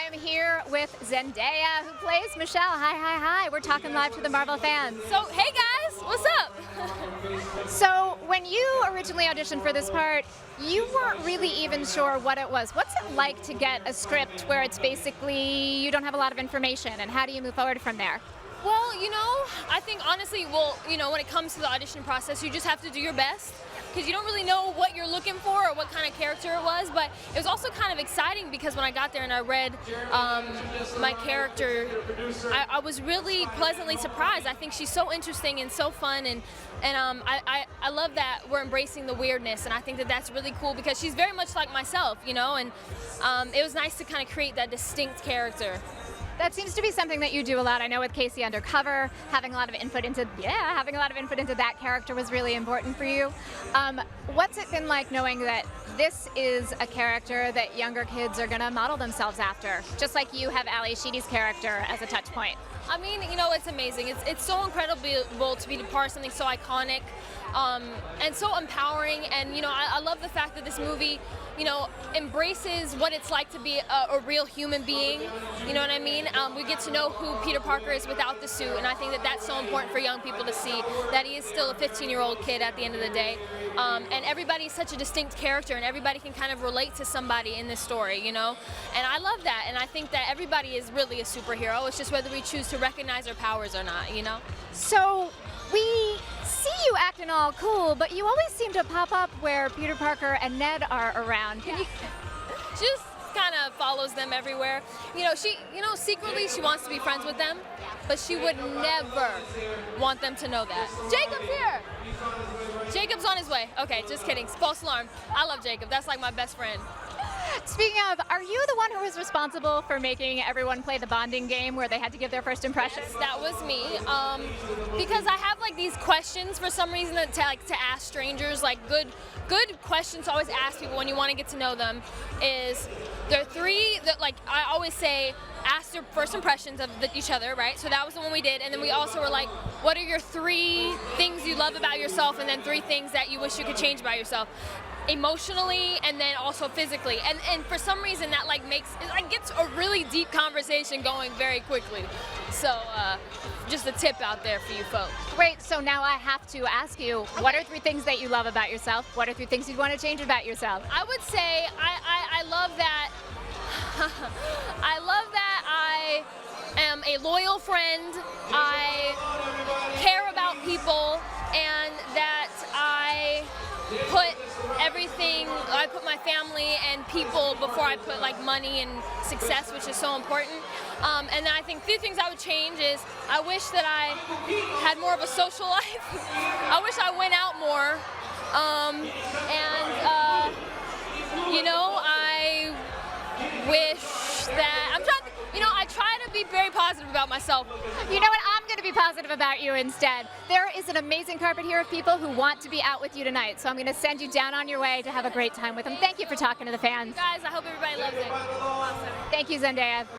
am here with Zendaya, who plays Michelle. Hi. We're talking live to the Marvel fans. So, hey guys, what's up? So, when you originally auditioned for this part, you weren't really even sure what it was. What's it like to get a script where it's basically you don't have a lot of information, and how do you move forward from there? Well, I think honestly, when it comes to the audition process, you just have to do your best because you don't really know what you're looking for or what kind of character it was. But it was also kind of exciting because when I got there and I read my character, I was really pleasantly surprised. I think she's so interesting and so fun, and I love that we're embracing the weirdness, and I think that that's really cool because she's very much like myself, and it was nice to kind of create that distinct character. That seems to be something that you do a lot. I know with Casey Undercover, having a lot of input into that character was really important for you. What's it been like knowing that this is a character that younger kids are going to model themselves after, just like you have Ali Sheedy's character as a touch point? I mean, it's amazing. It's so incredible to be a part of something so iconic and so empowering. And, I love the fact that this movie, embraces what it's like to be a real human being. You know what I mean? We get to know who Peter Parker is without the suit, and I think that that's so important for young people to see, that he is still a 15-year-old kid at the end of the day. And everybody's such a distinct character, and everybody can kind of relate to somebody in this story, And I love that, and I think that everybody is really a superhero. It's just whether we choose to recognize our powers or not, So we see you acting all cool, but you always seem to pop up where Peter Parker and Ned are around. She just kind of follows them everywhere. Secretly she wants to be friends with them, but she would never want them to know that. Jacob's here! Jacob's on his way. Okay, just kidding. False alarm. I love Jacob. That's like my best friend. Speaking of, are you the one who was responsible for making everyone play the bonding game where they had to give their first impression? Yes, that was me. Because I have these questions for some reason to ask strangers, good questions to always ask people when you want to get to know them. Is there are three that I always say, ask their first impressions of each other, right? So that was the one we did, and then we also were like, what are your 3 things you love about yourself, and then 3 things that you wish you could change about yourself, emotionally and then also physically, and for some reason that gets a really deep conversation going very quickly. So just a tip out there for you folks. Wait, so now I have to ask you, what are 3 things that you love about yourself? What are 3 things you'd want to change about yourself? I would say I love that I am a loyal friend, I care about people, and that I put my family and people before I put money and success, which is so important. And then I think 3 things I would change is I wish that I had more of a social life. I wish I went out more. I wish that I try to be very positive about myself. You know what? I'm going to be positive about you instead. There is an amazing carpet here of people who want to be out with you tonight, so I'm going to send you down on your way to have a great time with them. Thank you for talking to the fans. Guys, I hope everybody loves it. Awesome. Thank you, Zendaya.